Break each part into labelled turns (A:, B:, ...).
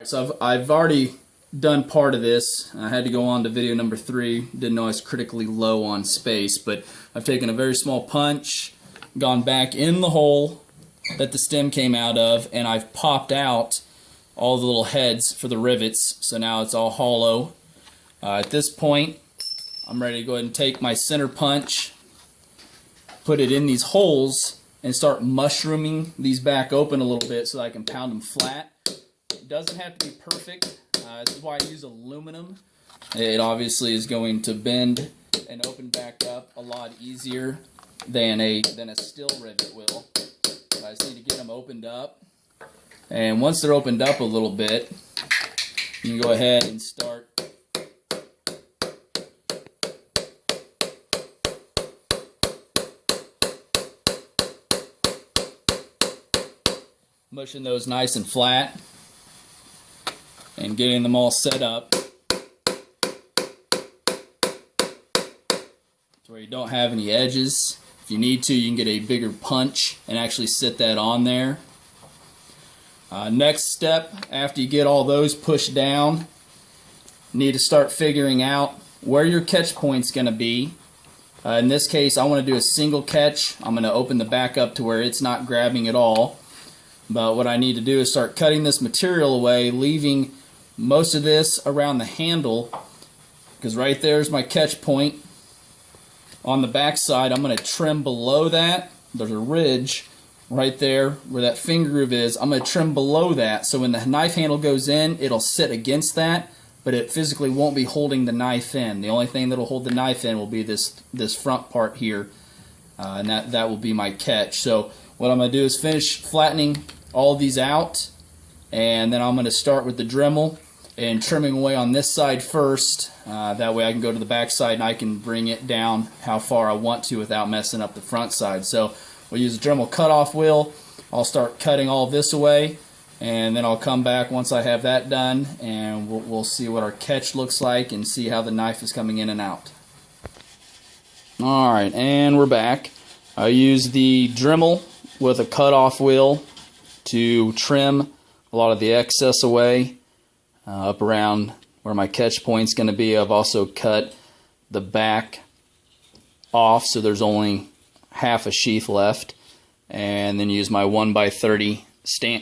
A: So I've already done part of this. I had to go on to video number 3. Didn't know I was critically low on space, but I've taken a very small punch, gone back in the hole that the stem came out of, and I've popped out all the little heads for the rivets, so now it's all hollow. At this point, I'm ready to go ahead and take my center punch, put it in these holes, and start mushrooming these back open a little bit so I can pound them flat. It doesn't have to be perfect. This is why I use aluminum. It obviously is going to bend and open back up a lot easier than a steel rivet will. But I just need to get them opened up. And once they're opened up a little bit, you can go ahead and start mushing those nice and flat and getting them all set up to where you don't have any edges. If you need to, you can get a bigger punch and actually sit that on there. Next step, after you get all those pushed down, you need to start figuring out where your catch point's going to be. In this case, I want to do a single catch. I'm going to open the back up to where it's not grabbing at all. But what I need to do is start cutting this material away, leaving most of this around the handle, because right there's my catch point. On the back side, I'm going to trim below that. There's a ridge right there where that finger groove is. I'm going to trim below that, so when the knife handle goes in, it'll sit against that, but it physically won't be holding the knife in. The only thing that will hold the knife in will be this front part here, and that will be my catch. So what I'm going to do is finish flattening all of these out, and then I'm going to start with the Dremel and trimming away on this side first. That way I can go to the back side and I can bring it down how far I want to without messing up the front side. So we'll use a Dremel cutoff wheel. I'll start cutting all of this away, and then I'll come back once I have that done, and we'll see what our catch looks like and see how the knife is coming in and out. Alright, and we're back. I use the Dremel with a cutoff wheel to trim a lot of the excess away up around where my catch point's going to be. I've also cut the back off so there's only half a sheath left, and then use my 1x30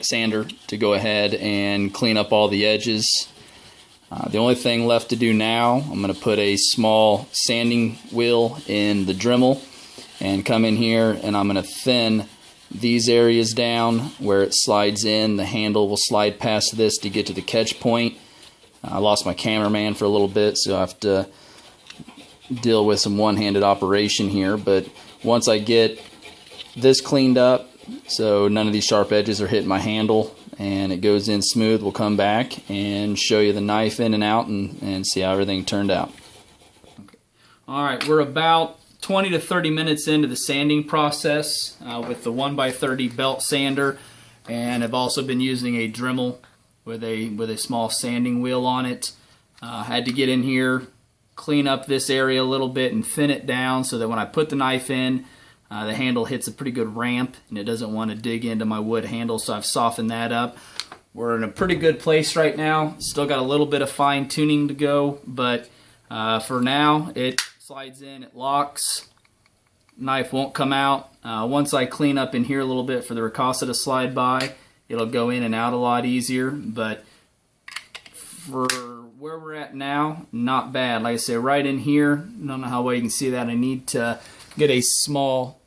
A: sander to go ahead and clean up all the edges. The only thing left to do now, I'm going to put a small sanding wheel in the Dremel and come in here, and I'm going to thin these areas down where it slides in. The handle will slide past this to get to the catch point. I lost my cameraman for a little bit, so I have to deal with some one-handed operation here. But once I get this cleaned up so none of these sharp edges are hitting my handle and it goes in smooth, we'll come back and show you the knife in and out and see how everything turned out. Okay. Alright, we're about 20 to 30 minutes into the sanding process with the 1x30 belt sander, and I've also been using a Dremel with a small sanding wheel on it. Had to get in here, clean up this area a little bit and thin it down so that when I put the knife in, the handle hits a pretty good ramp and it doesn't want to dig into my wood handle, so I've softened that up. We're in a pretty good place right now. Still got a little bit of fine tuning to go, but for now it slides in, it locks, knife won't come out. Once I clean up in here a little bit for the ricotta to slide by, it'll go in and out a lot easier. But for where we're at now, not bad. Like I say, right in here, I don't know how well you can see that, I need to get a small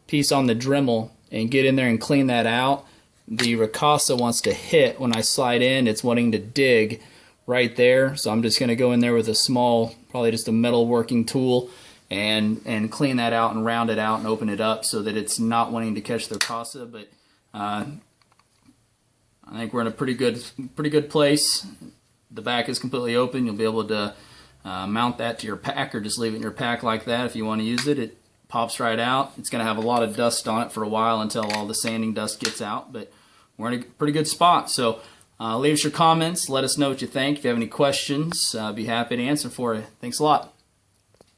A: piece on the Dremel and get in there and clean that out. The ricotta wants to hit when I slide in, it's wanting to dig right there, so I'm just going to go in there with a small, probably just a metal working tool, and clean that out and round it out and open it up so that it's not wanting to catch the ricotta. But I think we're in a pretty good place. The back is completely open. You'll be able to mount that to your pack or just leave it in your pack like that if you want to use it. It pops right out. It's going to have a lot of dust on it for a while until all the sanding dust gets out, but we're in a pretty good spot. So leave us your comments. Let us know what you think. If you have any questions, I'd be happy to answer for you. Thanks a lot.